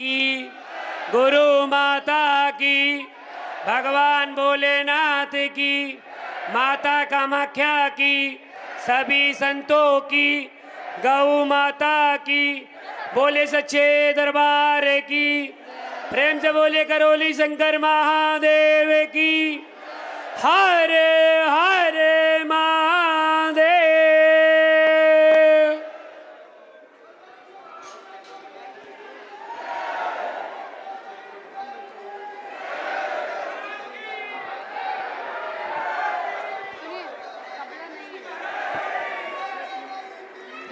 की, गुरु माता की, भगवान भोलेनाथ की, माता कामाख्या की, सभी संतों की, गौ माता की, बोले सच्चे दरबार की, प्रेम से बोले करौली शंकर महादेव की। हर हर महादेव।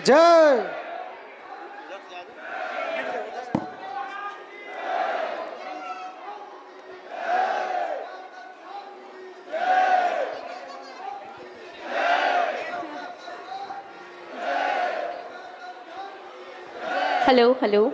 जय। हेलो हेलो,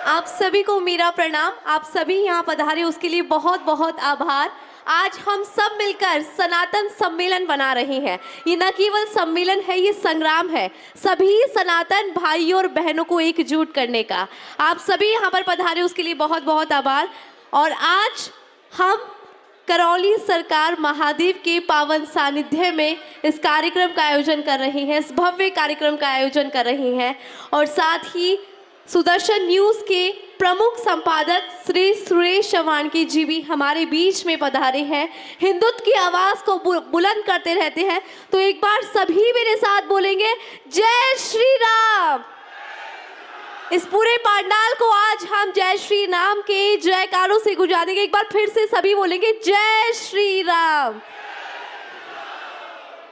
आप सभी को मेरा प्रणाम। आप सभी यहाँ पधारे उसके लिए बहुत बहुत आभार। आज हम सब मिलकर सनातन सम्मेलन बना रहे हैं। ये न केवल सम्मेलन है, ये संग्राम है सभी सनातन भाइयों और बहनों को एकजुट करने का। आप सभी यहाँ पर पधारे उसके लिए बहुत बहुत आभार। और आज हम करौली सरकार महादेव के पावन सानिध्य में इस कार्यक्रम का आयोजन कर रहे हैं, इस भव्य कार्यक्रम का आयोजन कर रहे हैं। और साथ ही सुदर्शन न्यूज़ के प्रमुख संपादक श्री सुरेश चौहानकी जी भी हमारे बीच में पधारे हैं। हिंदुत्व की आवाज़ को बुलंद करते रहते हैं। तो एक बार सभी मेरे साथ बोलेंगे जय श्री राम। इस पूरे पंडाल को आज हम जय श्री राम के जयकारों से गुंजा देंगे। एक बार फिर से सभी बोलेंगे जय श्री राम।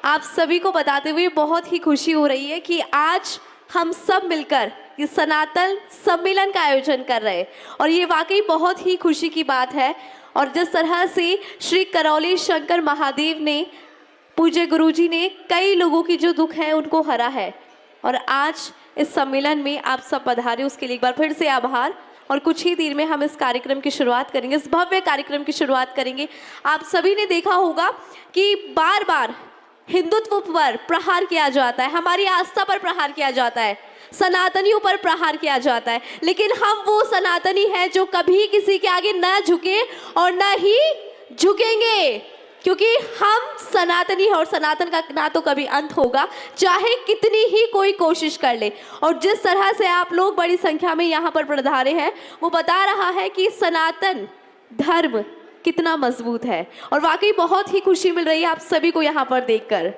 आप सभी को बताते हुए बहुत ही खुशी हो रही है कि आज हम सब मिलकर इस सनातन सम्मेलन का आयोजन कर रहे हैं और ये वाकई बहुत ही खुशी की बात है। और जिस तरह से श्री करौली शंकर महादेव ने, पूज्य गुरुजी ने कई लोगों की जो दुख है उनको हरा है और आज इस सम्मेलन में आप सब पधारे उसके लिए एक बार फिर से आभार। और कुछ ही देर में हम इस कार्यक्रम की शुरुआत करेंगे, इस भव्य कार्यक्रम की शुरुआत करेंगे। आप सभी ने देखा होगा कि बार बार हिंदुत्व पर प्रहार किया जाता है, हमारी आस्था पर प्रहार किया जाता है, सनातनियों पर प्रहार किया जाता है, लेकिन हम वो सनातनी हैं जो कभी किसी के आगे न झुके और न ही झुकेंगे, क्योंकि हम सनातनी हैं और सनातन का ना तो कभी अंत होगा, चाहे कितनी ही कोई कोशिश कर ले। और जिस तरह से आप लोग बड़ी संख्या में यहाँ पर पधारे हैं वो बता रहा है कि सनातन धर्म कितना मजबूत है और वाकई बहुत ही खुशी मिल रही है आप सभी को यहाँ पर देखकर।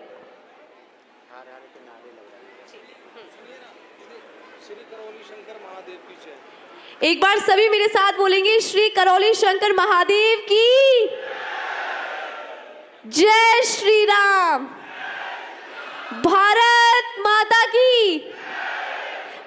एक बार सभी मेरे साथ बोलेंगे श्री करौली शंकर महादेव की जय श्री राम। भारत माता की,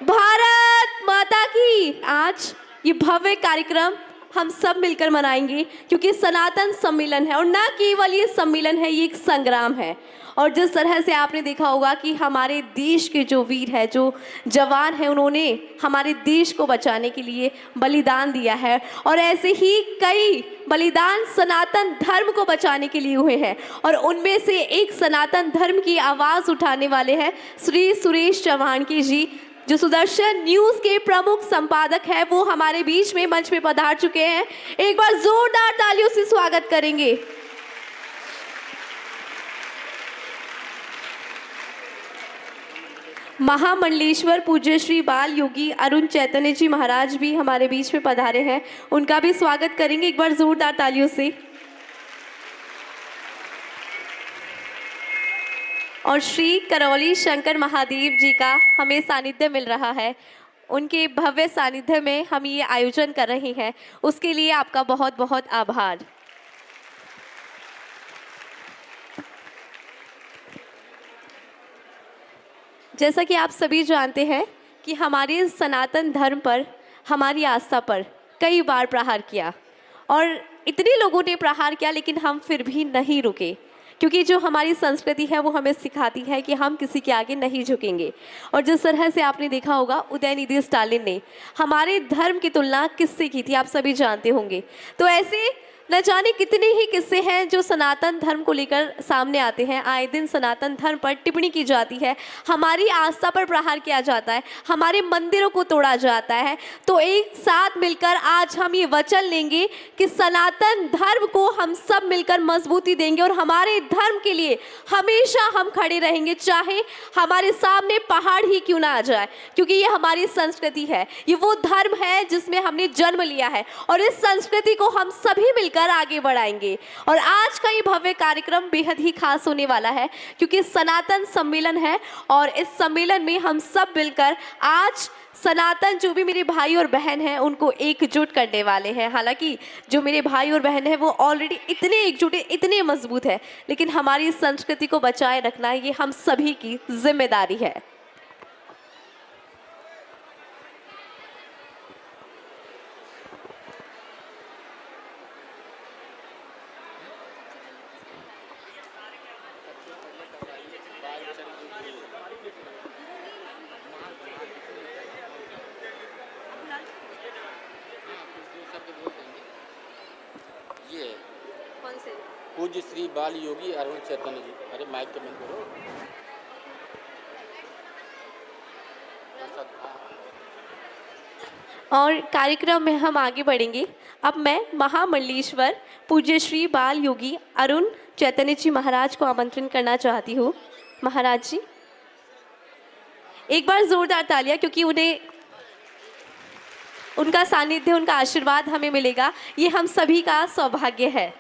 भारत माता की। आज ये भव्य कार्यक्रम हम सब मिलकर मनाएंगे क्योंकि सनातन सम्मेलन है और न केवल ये सम्मेलन है, ये एक संग्राम है। और जिस तरह से आपने देखा होगा कि हमारे देश के जो वीर हैं, जो जवान हैं, उन्होंने हमारे देश को बचाने के लिए बलिदान दिया है और ऐसे ही कई बलिदान सनातन धर्म को बचाने के लिए हुए हैं। और उनमें से एक सनातन धर्म की आवाज़ उठाने वाले हैं श्री सुरेश चौहानकी जी, जो सुदर्शन न्यूज़ के प्रमुख संपादक हैं। वो हमारे बीच में मंच में पधार चुके हैं। एक बार जोरदार तालियों से स्वागत करेंगे। महामंडलेश्वर पूज्य श्री बाल योगी अरुण चैतन्य जी महाराज भी हमारे बीच में पधारे हैं, उनका भी स्वागत करेंगे एक बार जोरदार तालियों से। और श्री करौली शंकर महादेव जी का हमें सानिध्य मिल रहा है, उनके भव्य सानिध्य में हम ये आयोजन कर रहे हैं, उसके लिए आपका बहुत बहुत आभार। जैसा कि आप सभी जानते हैं कि हमारे सनातन धर्म पर, हमारी आस्था पर कई बार प्रहार किया और इतने लोगों ने प्रहार किया, लेकिन हम फिर भी नहीं रुके, क्योंकि जो हमारी संस्कृति है वो हमें सिखाती है कि हम किसी के आगे नहीं झुकेंगे। और जिस तरह से आपने देखा होगा उदयनिधि स्टालिन ने हमारे धर्म की तुलना किससे की थी, आप सभी जानते होंगे। तो ऐसे न जाने कितने ही किस्से हैं जो सनातन धर्म को लेकर सामने आते हैं। आए दिन सनातन धर्म पर टिप्पणी की जाती है, हमारी आस्था पर प्रहार किया जाता है, हमारे मंदिरों को तोड़ा जाता है। तो एक साथ मिलकर आज हम ये वचन लेंगे कि सनातन धर्म को हम सब मिलकर मजबूती देंगे और हमारे धर्म के लिए हमेशा हम खड़े रहेंगे, चाहे हमारे सामने पहाड़ ही क्यों ना आ जाए, क्योंकि ये हमारी संस्कृति है। ये वो धर्म है जिसमें हमने जन्म लिया है और इस संस्कृति को हम सभी मिलकर आगे बढ़ाएंगे। और आज का ये भव्य कार्यक्रम बेहद ही खास होने वाला है क्योंकि सनातन सम्मेलन है और इस सम्मेलन में हम सब मिलकर आज सनातन जो भी मेरे भाई और बहन हैं उनको एकजुट करने वाले हैं। हालांकि जो मेरे भाई और बहन हैं वो ऑलरेडी इतने एकजुट है, इतने मजबूत है, लेकिन हमारी इस संस्कृति को बचाए रखना ये हम सभी की जिम्मेदारी है। ये कौन से? पूज्य श्री बाल योगी अरुण चैतन्य जी। अरे माइक के में करो। और कार्यक्रम में हम आगे बढ़ेंगे। अब मैं महामंडलेश्वर पूज्य श्री बाल योगी अरुण चैतन्य जी महाराज को आमंत्रण करना चाहती हूँ। महाराज जी एक बार जोरदार तालियां, क्योंकि उन्हें उनका सानिध्य, उनका आशीर्वाद हमें मिलेगा, ये हम सभी का सौभाग्य है।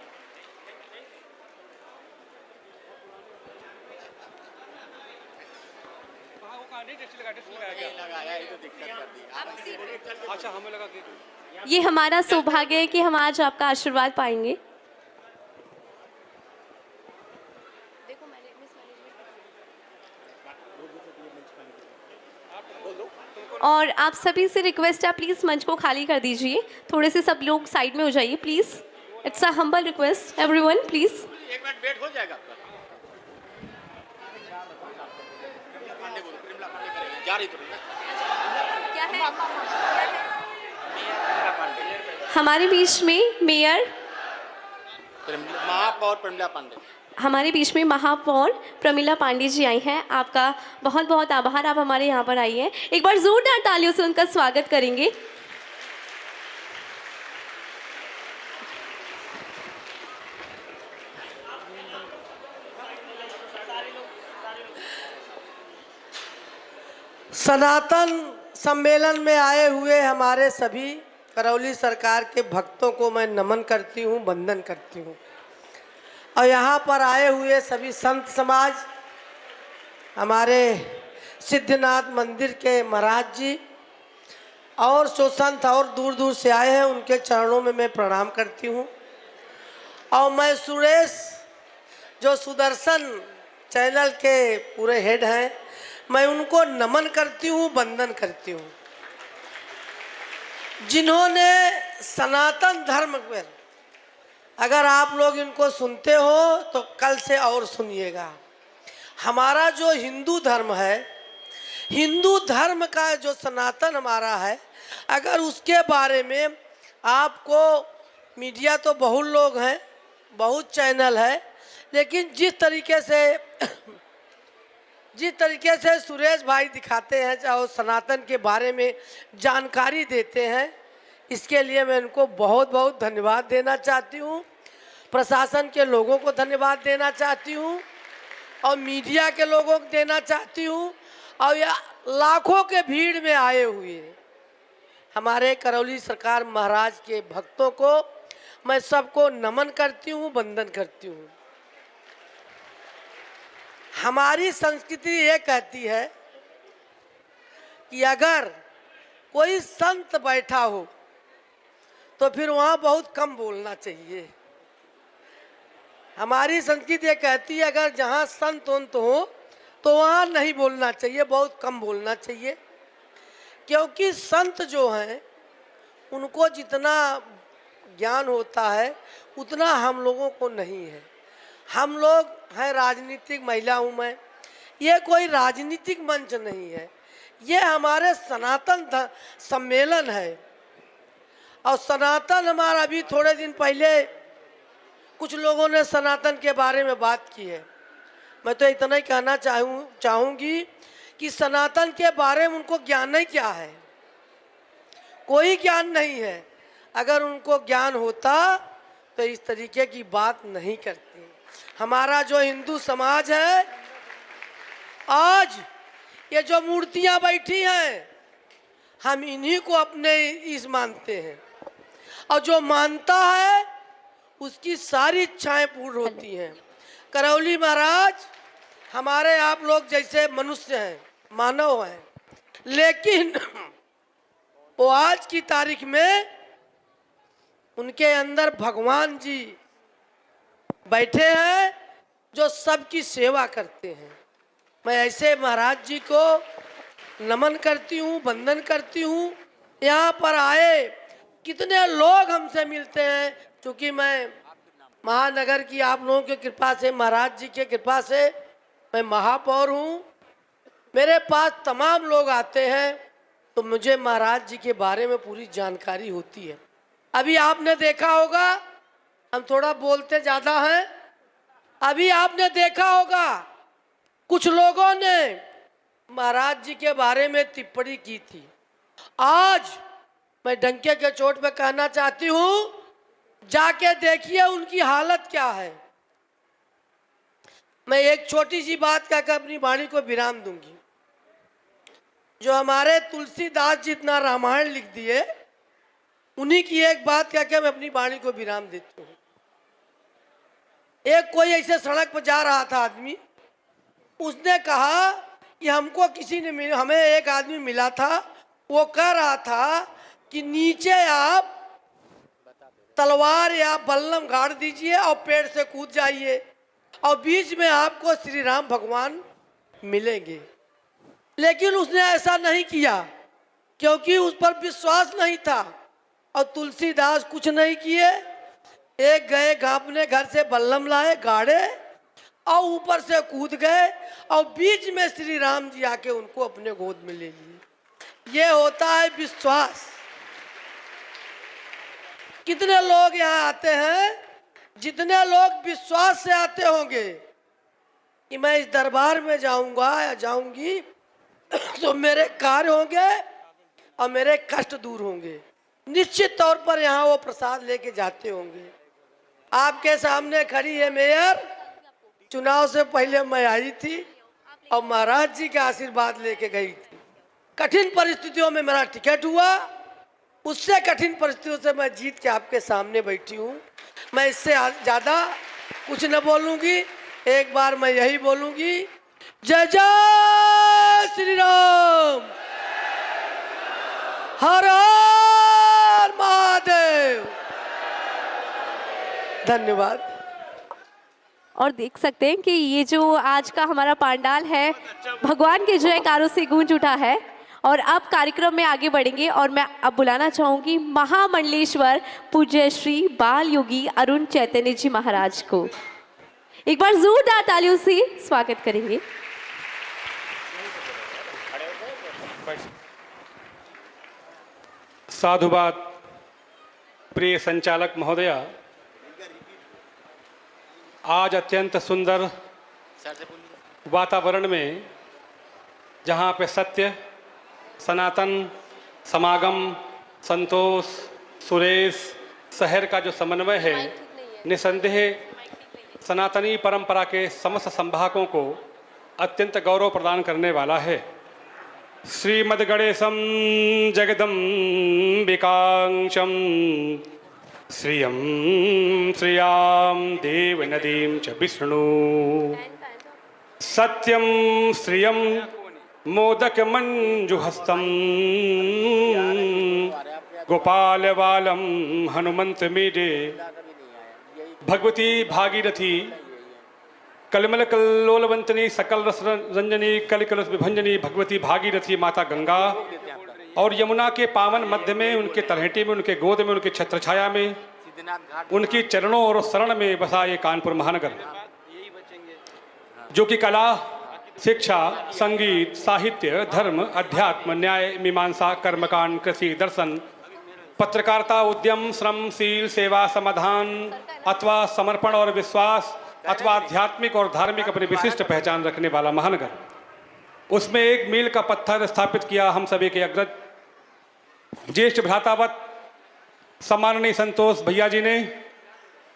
ये हमारा सौभाग्य है कि हम आज आपका आशीर्वाद पाएंगे। और आप सभी से रिक्वेस्ट है, प्लीज़ मंच को खाली कर दीजिए, थोड़े से सब लोग साइड में हो जाइए please. It's a humble request everyone please. एक मिनट वेट हो जाएगा आपका। जा रही तो क्या है? हमारे बीच में मेयर महापौर प्रमिला पांडे, हमारे बीच में महापौर प्रमिला पांडे जी आई हैं। आपका बहुत बहुत आभार, आप हमारे यहाँ पर आई हैं। एक बार जोरदार तालियों से उनका स्वागत करेंगे। सनातन सम्मेलन में आए हुए हमारे सभी करौली सरकार के भक्तों को मैं नमन करती हूँ, वंदन करती हूँ। और यहाँ पर आए हुए सभी संत समाज, हमारे सिद्धनाथ मंदिर के महाराज जी और जो संत और दूर दूर से आए हैं उनके चरणों में मैं प्रणाम करती हूँ। और मैं सुरेश जो सुदर्शन चैनल के पूरे हेड हैं, मैं उनको नमन करती हूँ, वंदन करती हूँ, जिन्होंने सनातन धर्म पर, अगर आप लोग इनको सुनते हो तो कल से और सुनिएगा। हमारा जो हिंदू धर्म है, हिंदू धर्म का जो सनातन हमारा है, अगर उसके बारे में आपको मीडिया तो बहुत लोग हैं, बहुत चैनल है, लेकिन जिस तरीके से सुरेश भाई दिखाते हैं, चाहे सनातन के बारे में जानकारी देते हैं, इसके लिए मैं उनको बहुत बहुत धन्यवाद देना चाहती हूँ। प्रशासन के लोगों को धन्यवाद देना चाहती हूँ और मीडिया के लोगों को देना चाहती हूँ। और यह लाखों के भीड़ में आए हुए हमारे करौली सरकार महाराज के भक्तों को मैं सबको नमन करती हूँ, वंदन करती हूँ। हमारी संस्कृति ये कहती है कि अगर कोई संत बैठा हो तो फिर वहाँ बहुत कम बोलना चाहिए। हमारी संस्कृति ये कहती है अगर जहाँ संत उन्त हो तो वहाँ नहीं बोलना चाहिए, बहुत कम बोलना चाहिए। क्योंकि संत जो हैं उनको जितना ज्ञान होता है उतना हम लोगों को नहीं है। हम लोग हैं राजनीतिक, महिला हूँ मैं, ये कोई राजनीतिक मंच नहीं है, ये हमारे सनातन सम्मेलन है। और सनातन हमारा अभी थोड़े दिन पहले कुछ लोगों ने सनातन के बारे में बात की है। मैं तो इतना ही कहना चाहूँगी कि सनातन के बारे में उनको ज्ञान नहीं क्या है, कोई ज्ञान नहीं है। अगर उनको ज्ञान होता तो इस तरीके की बात नहीं करते। हमारा जो हिंदू समाज है, आज ये जो मूर्तियां बैठी हैं, हम इन्हीं को अपने ईश मानते हैं, और जो मानता है उसकी सारी इच्छाएं पूर्ण होती हैं। करौली महाराज हमारे आप लोग जैसे मनुष्य हैं, मानव हैं, लेकिन वो आज की तारीख में उनके अंदर भगवान जी बैठे हैं जो सबकी सेवा करते हैं। मैं ऐसे महाराज जी को नमन करती हूँ, वंदन करती हूँ। यहाँ पर आए कितने लोग हमसे मिलते हैं, क्योंकि मैं महानगर की आप लोगों की कृपा से, महाराज जी की कृपा से मैं महापौर हूँ। मेरे पास तमाम लोग आते हैं तो मुझे महाराज जी के बारे में पूरी जानकारी होती है। अभी आपने देखा होगा, हम थोड़ा बोलते ज़्यादा हैं, अभी आपने देखा होगा कुछ लोगों ने महाराज जी के बारे में टिप्पणी की थी। आज मैं डंके के चोट पे कहना चाहती हूँ, जाके देखिए उनकी हालत क्या है। मैं एक छोटी सी बात कहकर अपनी वाणी को विराम दूंगी। जो हमारे तुलसीदास जी इतना रामायण लिख दिए, उन्हीं की एक बात कहकर मैं अपनी वाणी को विराम देती हूँ। एक कोई ऐसे सड़क पर जा रहा था आदमी, उसने कहा कि हमको किसी ने हमें एक आदमी मिला था, वो कह रहा था कि नीचे आप तलवार या बल्लम गाड़ दीजिए और पेड़ से कूद जाइए और बीच में आपको श्री राम भगवान मिलेंगे। लेकिन उसने ऐसा नहीं किया क्योंकि उस पर विश्वास नहीं था, और तुलसीदास कुछ नहीं किए, एक गए अपने घर से बल्लम लाए, गाड़े और ऊपर से कूद गए और बीच में श्री राम जी आके उनको अपने गोद में ले लिए। ये होता है विश्वास। कितने लोग यहाँ आते हैं, जितने लोग विश्वास से आते होंगे कि मैं इस दरबार में जाऊंगा या जाऊंगी तो मेरे कार्य होंगे और मेरे कष्ट दूर होंगे, निश्चित तौर पर यहाँ वो प्रसाद लेके जाते होंगे। आपके सामने खड़ी है मेयर, चुनाव से पहले मैं आई थी और महाराज जी का आशीर्वाद लेके गई थी। कठिन परिस्थितियों में मेरा टिकट हुआ, उससे कठिन परिस्थितियों से मैं जीत के आपके सामने बैठी हूँ। मैं इससे ज़्यादा कुछ न बोलूँगी। एक बार मैं यही बोलूँगी, जय जय श्री राम, हर हर महादेव। धन्यवाद। और देख सकते हैं कि ये जो आज का हमारा पंडाल है, भगवान के जयकारों से गूंज उठा है। और अब कार्यक्रम में आगे बढ़ेंगे और मैं अब बुलाना चाहूंगी महामंडलेश्वर पूज्य श्री बाल योगी अरुण चैतन्य जी महाराज को। एक बार जोरदार तालियों से स्वागत करेंगे। साधुवाद। प्रिय संचालक महोदया, आज अत्यंत सुंदर वातावरण में, जहाँ पे सत्य, सनातन, समागम, संतोष, सुरेश, शहर का जो समन्वय है, निसंदेह सनातनी परंपरा के समस्त संभागों को अत्यंत गौरव प्रदान करने वाला है। श्रीमद्गणेशं जगदम्बिकांशं श्रियं श्रियां देवनदीं च विष्णु सत्यं श्रियं मोदकमञ्जुहस्तं गोपालबालं हनुमन्तमीडे भगवती भागीरथी कलमल कल्लोलवंतनी सकल रस रंजनी कलिकलस विभंजनी भगवती भागीरथी माता गंगा, और यमुना के पावन मध्य में, उनके तलहटी में, उनके गोद में, उनके छत्रछाया में, उनकी चरणों और शरण में बसा ये कानपुर महानगर, जो कि कला, शिक्षा, संगीत, साहित्य, धर्म, अध्यात्म, न्याय, मीमांसा, कर्मकांड, कृषि, दर्शन, पत्रकारिता, उद्यम, श्रम, शील, सेवा, समाधान, अथवा समर्पण और विश्वास अथवा आध्यात्मिक और धार्मिक अपनी विशिष्ट पहचान रखने वाला महानगर, उसमें एक मील का पत्थर स्थापित किया हम सभी के अग्रज ज्येष्ठ भ्रातावत सम्माननीय संतोष भैया जी ने।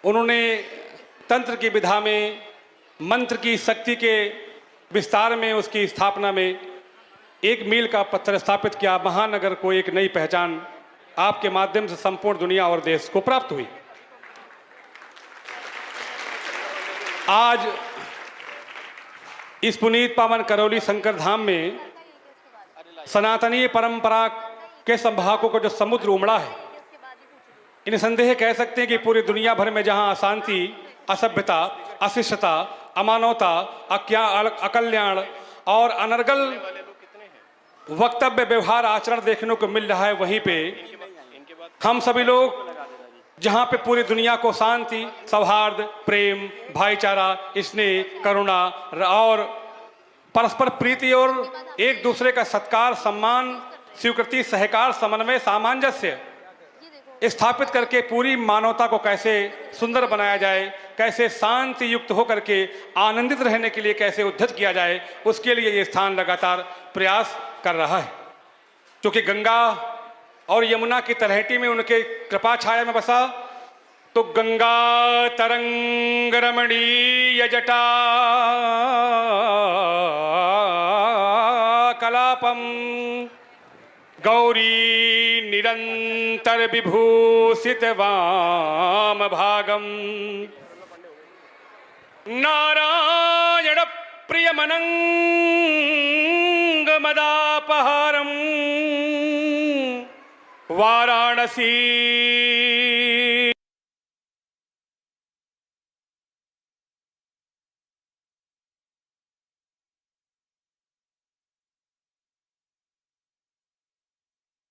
उन्होंने तंत्र की विधा में, मंत्र की शक्ति के विस्तार में, उसकी स्थापना में एक मील का पत्थर स्थापित किया। महानगर को एक नई पहचान आपके माध्यम से संपूर्ण दुनिया और देश को प्राप्त हुई। आज इस पुनीत पावन करौली शंकर धाम में सनातनीय परंपरा के संभागों को जो समुद्र उमड़ा है, निसंदेह कह सकते हैं कि पूरी दुनिया भर में जहां अशांति, असभ्यता, अशिष्टता, अमानवता, अकल्याण और अनर्गल वक्तव्य, व्यवहार, आचरण देखने को मिल रहा है, वहीं पे हम सभी लोग जहां पे पूरी दुनिया को शांति, सौहार्द, प्रेम, भाईचारा, स्नेह, करुणा और परस्पर प्रीति और एक दूसरे का सत्कार, सम्मान, स्वीकृति, सहकार, समन्वय, सामंजस्य स्थापित करके पूरी मानवता को कैसे सुंदर बनाया जाए, कैसे शांति युक्त होकर के आनंदित रहने के लिए कैसे उद्धत किया जाए, उसके लिए ये स्थान लगातार प्रयास कर रहा है। क्योंकि गंगा और यमुना की तलहटी में उनके कृपा छाया में बसा, तो गंगा तरंग रमणीय जटा कलापम गौरी निरंतर विभूषित वाम भागम नारायण प्रियमनंग मदापहारम वाराणसी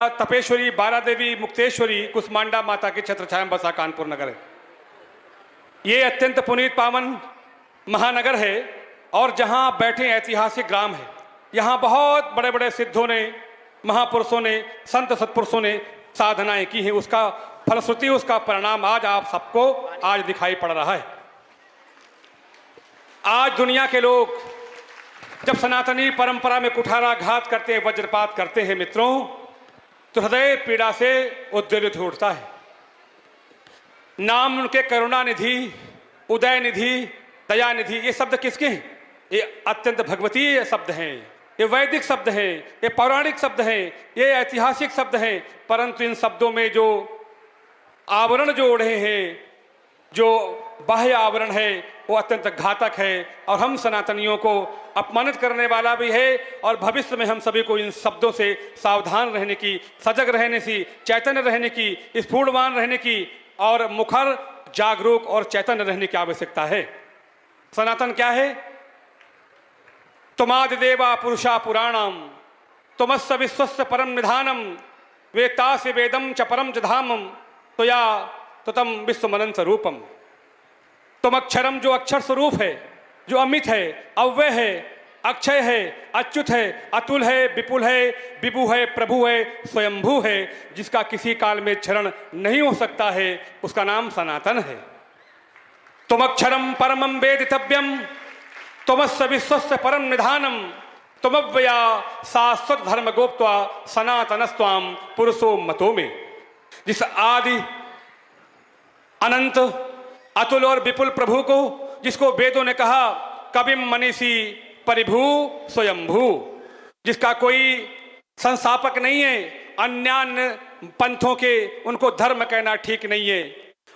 तपेश्वरी, बारा देवी, मुक्तेश्वरी, कुसमांडा माता की छत्र छाया में बसा कानपुर नगर है। ये अत्यंत पुनीत पावन महानगर है और जहां बैठे ऐतिहासिक ग्राम है। यहाँ बहुत बड़े बड़े सिद्धों ने, महापुरुषों ने, संत सत्पुरुषों ने साधनाएं की हैं। उसका फलश्रुति, उसका परिणाम आज आप सबको आज दिखाई पड़ रहा है। आज दुनिया के लोग जब सनातनी परंपरा में कुठाराघात करते हैं, वज्रपात करते हैं मित्रों, तो हृदय पीड़ा से उद्वेलित हो उठता है। नाम उनके करुणा निधि, उदय निधि, दया निधि, ये शब्द किसके हैं? ये अत्यंत भगवतीय शब्द हैं, ये वैदिक शब्द हैं, ये पौराणिक शब्द हैं, ये ऐतिहासिक शब्द हैं। परंतु इन शब्दों में जो आवरण जो ओढ़े हैं, जो बाह्य आवरण है, वो अत्यंत घातक है और हम सनातनियों को अपमानित करने वाला भी है। और भविष्य में हम सभी को इन शब्दों से सावधान रहने की, सजग रहने की, चैतन्य रहने की, स्फूर्तवान रहने की और मुखर, जागरूक और चैतन्य रहने की आवश्यकता है। सनातन क्या है? तुमादिदेवा पुरुषा पुराणम तुमस्य विश्वस्य परम निधानम वेत्तासि वेदम च परम च धामम त्वया तुतम विश्वमनंत रूपम। तुम अक्षरम, जो अक्षर स्वरूप है, जो अमित है, अव्यय है, अक्षय है, अच्युत है, अतुल है, विपुल है, विभु है, प्रभु है, स्वयंभू है, जिसका किसी काल में क्षरण नहीं हो सकता है, उसका नाम सनातन है। तुम अक्षरम परमं वेदितव्यम तुमस्य विश्वस्य परम निधानम तुमव्यया शाश्वत धर्म गोप्त्वा सनातनस्त्वाम पुरुषो मतो में। जिस आदि अनंत अतुल और विपुल प्रभु को, जिसको वेदों ने कहा कविम मनीषी परिभू स्वयंभू, जिसका कोई संस्थापक नहीं है, अन्यान्य पंथों के उनको धर्म कहना ठीक नहीं है।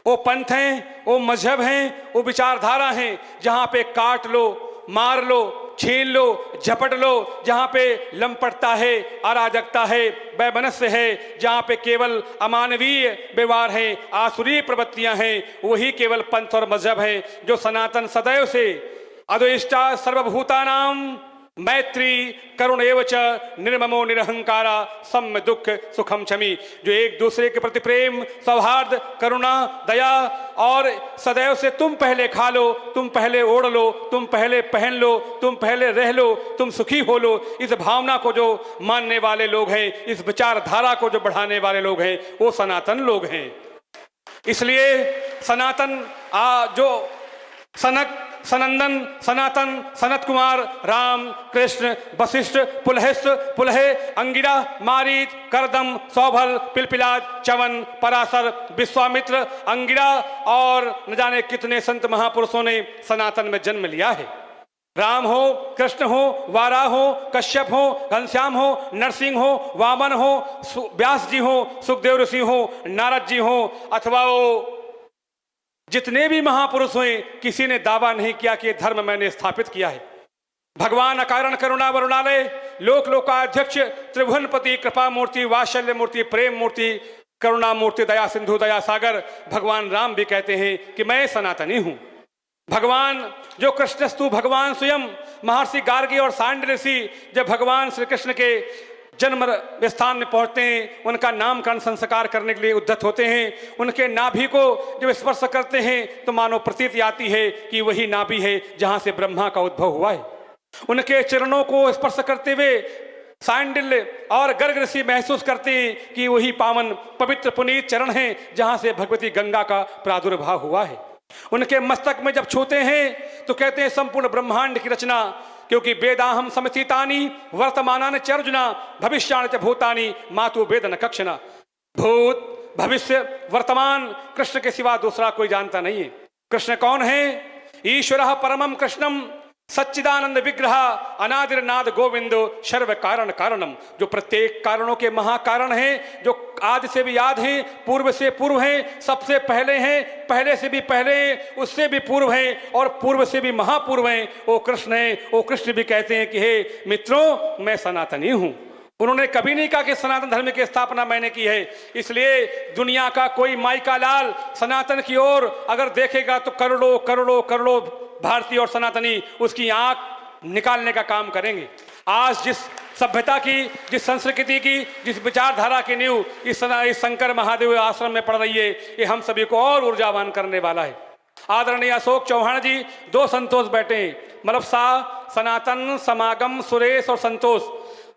वो पंथ हैं, वो मजहब हैं, वो विचारधारा हैं जहाँ पे काट लो, मार लो, छीन लो, झपट लो, जहाँ पे लंपटता है, अराजकता है, वैमनस्य है, जहाँ पे केवल अमानवीय व्यवहार है, आसुरी प्रवृत्तियाँ हैं, वही केवल पंथ और मजहब हैं जो सनातन सदैव से अद्वेष्टा सर्वभूतानाम मैत्री करुण एव च निर्ममो निरहंकारा सम्य दुख सुखम क्षमी, जो एक दूसरे के प्रति प्रेम, सौहार्द, करुणा, दया और सदैव से तुम पहले खा लो, तुम पहले ओढ़ लो, तुम पहले पहन लो, तुम पहले रह लो, तुम सुखी हो लो, इस भावना को जो मानने वाले लोग हैं, इस विचारधारा को जो बढ़ाने वाले लोग हैं, वो सनातन लोग हैं। इसलिए सनातन जो सनक, सनंदन, सनातन, सनत कुमार, राम, कृष्ण, वशिष्ठ, पुलहिस्त, पुलहे, अंगिरा, मारीच, करदम, सौभल, पिलपिलाद, च्यवन, पराशर, विश्वामित्र, अंगिरा और न जाने कितने संत महापुरुषों ने सनातन में जन्म लिया है। राम हो, कृष्ण हो, वारा हो, कश्यप हो, घनश्याम हो, नरसिंह हो, वामन हो, व्यास जी हो, सुखदेव ऋषि हो, नारद जी हो, अथवा वो जितने भी महापुरुष हुए, किसी ने दावा नहीं किया कि ये धर्म मैंने स्थापित किया है। भगवान अकारण करुणा वरुणालय, लोक लोकाध्यक्ष, त्रिभुवनपति, कृपा मूर्ति, वात्सल्य मूर्ति, प्रेम मूर्ति, करुणा मूर्ति, दया सिंधु, दया सागर भगवान राम भी कहते हैं कि मैं सनातनी हूं। भगवान जो कृष्णस्तु भगवान स्वयं, महर्षि गार्गी और सांड ऋषि जब भगवान श्री कृष्ण के जन्म स्थान में पहुंचते हैं, उनका नामकरण संस्कार करने के लिए उद्यत होते हैं। उनके नाभि को जब स्पर्श करते हैं तो मानो प्रतीति आती है कि वही नाभि है जहां से ब्रह्मा का उद्भव हुआ है। उनके चरणों को स्पर्श करते हुए सांडिल्य और गर्ग ऋषि महसूस करते हैं कि वही पावन पवित्र पुनीत चरण हैं जहां से भगवती गंगा का प्रादुर्भाव हुआ है। उनके मस्तक में जब छूते हैं तो कहते हैं संपूर्ण ब्रह्मांड की रचना, क्योंकि वेदाहम समस्थितानि वर्तमानानि च अर्जुना भविष्याणि च भूतानि मातु वेद न कक्षना। भूत, भविष्य, वर्तमान कृष्ण के सिवा दूसरा कोई जानता नहीं है। कृष्ण कौन है? ईश्वरः परमं कृष्णम सच्चिदानंद विग्रह अनादिर्नाद गोविंदो सर्व कारण कारणम, जो प्रत्येक कारणों के महाकारण हैं, जो आदि से भी याद हैं, पूर्व से पूर्व हैं, सबसे पहले हैं, पहले से भी पहले हैं, उससे भी पूर्व हैं और पूर्व से भी महापूर्व हैं, वो कृष्ण हैं। वो कृष्ण भी कहते हैं कि हे मित्रों, मैं सनातनी हूँ। उन्होंने कभी नहीं कहा कि सनातन धर्म की स्थापना मैंने की है। इसलिए दुनिया का कोई माई का लाल सनातन की ओर अगर देखेगा तो करोड़ों करोड़ों करोड़ों भारतीय और सनातनी उसकी आंख निकालने का काम करेंगे। आज जिस सभ्यता की, जिस संस्कृति की, जिस विचारधारा की नींव इस शंकर महादेव आश्रम में पड़ रही है, ये हम सभी को और ऊर्जावान करने वाला है। आदरणीय अशोक चौहान जी, दो संतोष बैठे हैं, मतलब सनातन, समागम, सुरेश और संतोष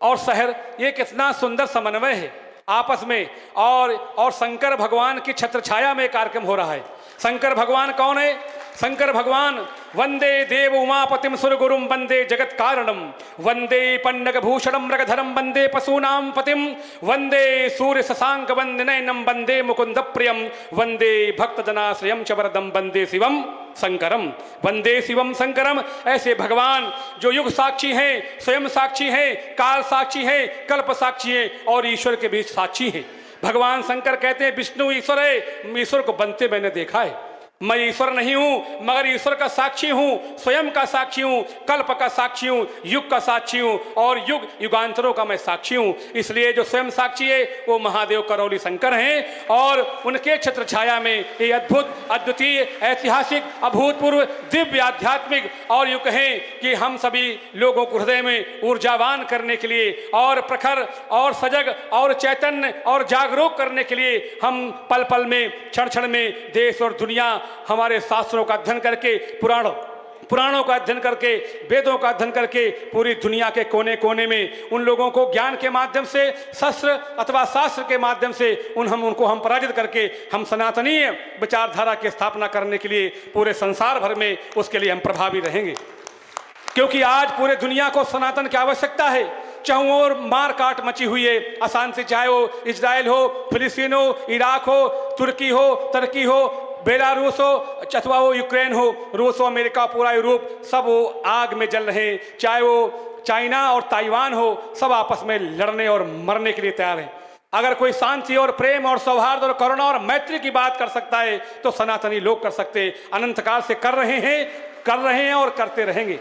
और शहर, ये कितना सुंदर समन्वय है आपस में। और शंकर भगवान की छत्र छाया में कार्यक्रम हो रहा है। शंकर भगवान कौन है? शंकर भगवान वंदे देव उमापतिम सुरगुरुम वंदे जगत कारणम वंदे पन्नग भूषणम मृगधरम वंदे पशूनाम पतिम वंदे सूर्य शशांक वंदनयनम वंदे मुकुंद प्रियम वंदे भक्त जनाश्रयम च वरदम वंदे शिवम शंकरम वंदे शिवम शंकरम। ऐसे भगवान जो युग साक्षी हैं, स्वयं साक्षी हैं, काल साक्षी हैं, कल्प साक्षी हैं और ईश्वर के बीच साक्षी हैं। भगवान शंकर कहते हैं विष्णु ईश्वर है, ईश्वर को बनते मैंने देखा है। मैं ईश्वर नहीं हूं मगर ईश्वर का साक्षी हूं, स्वयं का साक्षी हूं, कल्प का साक्षी हूं, युग का साक्षी हूं और युग युगांतरों का मैं साक्षी हूं। इसलिए जो स्वयं साक्षी है वो महादेव करौली शंकर हैं और उनके छत्र छाया में ये अद्भुत, अद्वितीय, ऐतिहासिक, अभूतपूर्व, दिव्य, आध्यात्मिक और यूं कहें कि हम सभी लोगों को हृदय में ऊर्जावान करने के लिए और प्रखर और सजग और चैतन्य और जागरूक करने के लिए हम पल पल में, क्षण क्षण में देश और दुनिया हमारे शास्त्रों का अध्ययन करके, पुराणों का अध्ययन करके, वेदों का अध्ययन करके पूरी दुनिया के कोने कोने में उन लोगों को ज्ञान के माध्यम से, शस्त्र अथवा शास्त्र के माध्यम से उनको हम पराजित करके हम सनातनीय विचारधारा की स्थापना करने के लिए पूरे संसार भर में उसके लिए हम प्रभावी रहेंगे। क्योंकि आज पूरे दुनिया को सनातन की आवश्यकता है। चाहे और मार काट मची हुई है, अशांति, चाहे वो इजराइल हो, फिलिस्तीन हो, इराक हो, तुर्की हो, तुर्की हो, बेलारूस हो, अथवा वो यूक्रेन हो, रूस हो, अमेरिका, पूरा यूरोप, सब वो आग में जल रहे हैं। चाहे वो चाइना और ताइवान हो, सब आपस में लड़ने और मरने के लिए तैयार हैं। अगर कोई शांति और प्रेम और सौहार्द और करुणा और मैत्री की बात कर सकता है तो सनातनी लोग कर सकते हैं, अनंत काल से कर रहे हैं और करते रहेंगे।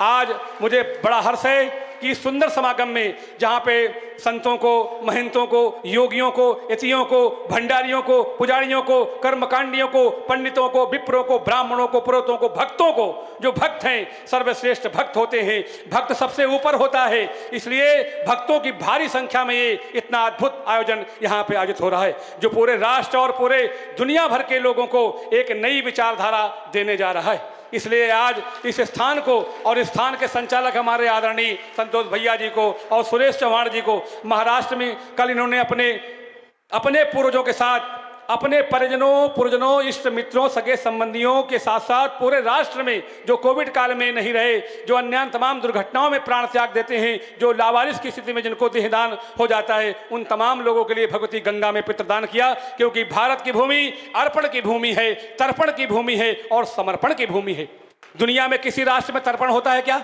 आज मुझे बड़ा हर्ष है कि इस सुंदर समागम में जहाँ पे संतों को, महंतों को, योगियों को, यतियों को, भंडारियों को, पुजारियों को, कर्मकांडियों को, पंडितों को, विप्रों को, ब्राह्मणों को, पुरोहितों को, भक्तों को, जो भक्त हैं सर्वश्रेष्ठ भक्त होते हैं, भक्त सबसे ऊपर होता है। इसलिए भक्तों की भारी संख्या में ये इतना अद्भुत आयोजन यहाँ पे आयोजित हो रहा है, जो पूरे राष्ट्र और पूरे दुनिया भर के लोगों को एक नई विचारधारा देने जा रहा है। इसलिए आज इस स्थान को और इस स्थान के संचालक हमारे आदरणीय संतोष भैया जी को और सुरेश चौहान जी को, महाराष्ट्र में कल इन्होंने अपने पूर्वजों के साथ अपने परिजनों पुरजनों इष्ट मित्रों सगे संबंधियों के साथ साथ पूरे राष्ट्र में जो कोविड काल में नहीं रहे, जो अन्य तमाम दुर्घटनाओं में प्राण त्याग देते हैं, जो लावारिस की स्थिति में जिनको देहदान हो जाता है, उन तमाम लोगों के लिए भगवती गंगा में पितृदान किया। क्योंकि भारत की भूमि अर्पण की भूमि है, तर्पण की भूमि है और समर्पण की भूमि है। दुनिया में किसी राष्ट्र में तर्पण होता है क्या?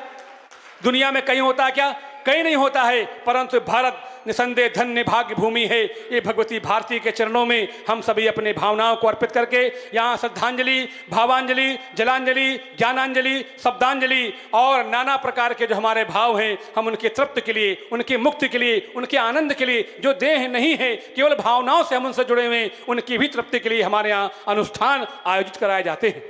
दुनिया में कहीं होता है क्या? कहीं नहीं होता है। परंतु भारत निसंदेह धन्य भाग्य भूमि है। ये भगवती भारती के चरणों में हम सभी अपने भावनाओं को अर्पित करके यहाँ श्रद्धांजलि, भावांजलि, जलांजलि, ज्ञानांजलि, शब्दांजलि और नाना प्रकार के जो हमारे भाव हैं, हम उनके तृप्ति के लिए, उनकी मुक्ति के लिए, उनके आनंद के लिए, जो देह नहीं है केवल भावनाओं से हम उनसे जुड़े हुए हैं, उनकी भी तृप्ति के लिए हमारे यहाँ अनुष्ठान आयोजित कराए जाते हैं।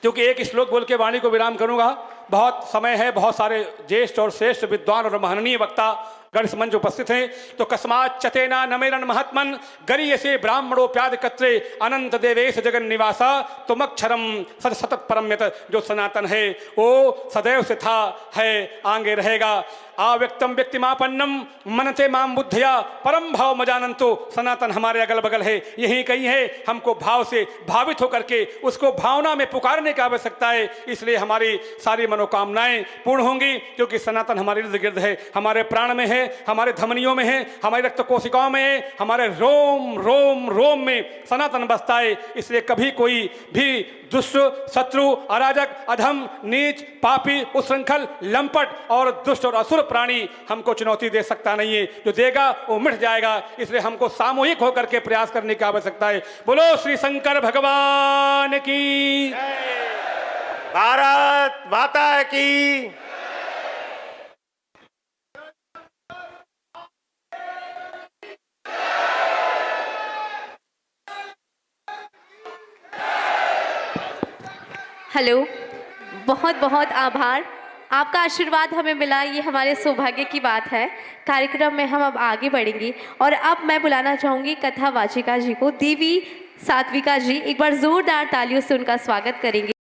क्योंकि एक श्लोक बोल के वाणी को विराम करूंगा, बहुत समय है, बहुत सारे ज्येष्ठ और श्रेष्ठ विद्वान और महनीय वक्ता गण इस मंच उपस्थित हैं। तो कस्मात् चतेना नमेरन महत्मन गरीयसे ब्राह्मणोप्याद कत्रे अनंत देवेश जगन निवासा तुमक्षरम सत सतत परम्यत। जो सनातन है वो सदैव से था, है, आगे रहेगा। अव्यक्तम व्यक्तिमापन्नम मनते माम बुद्धया परम भाव मजानंतो। सनातन हमारे अगल बगल है, यही कहीं है। हमको भाव से भावित होकर के उसको भावना में पुकारने की आवश्यकता है। इसलिए हमारी सारी मनोकामनाएं पूर्ण होंगी, क्योंकि सनातन हमारे इर्द गिर्द है, हमारे प्राण में है, हमारे धमनियों में है, हमारी रक्त कोशिकाओं में है, हमारे रोम रोम रोम में सनातन बसता है। इसलिए कभी कोई भी दुष्ट, शत्रु, अराजक, अधम, नीच, पापी, उच्छृंखल, लंपट और दुष्ट और असुर प्राणी हमको चुनौती दे सकता नहीं है। जो देगा वो मिट जाएगा। इसलिए हमको सामूहिक होकर के प्रयास करने की आवश्यकता है। बोलो श्री शंकर भगवान की, भारत माता की। हेलो, बहुत बहुत आभार। आपका आशीर्वाद हमें मिला, ये हमारे सौभाग्य की बात है। कार्यक्रम में हम अब आगे बढ़ेंगे और अब मैं बुलाना चाहूँगी कथा वाचिका जी को, देवी सात्विका जी। एक बार जोरदार तालियों से उनका स्वागत करेंगे।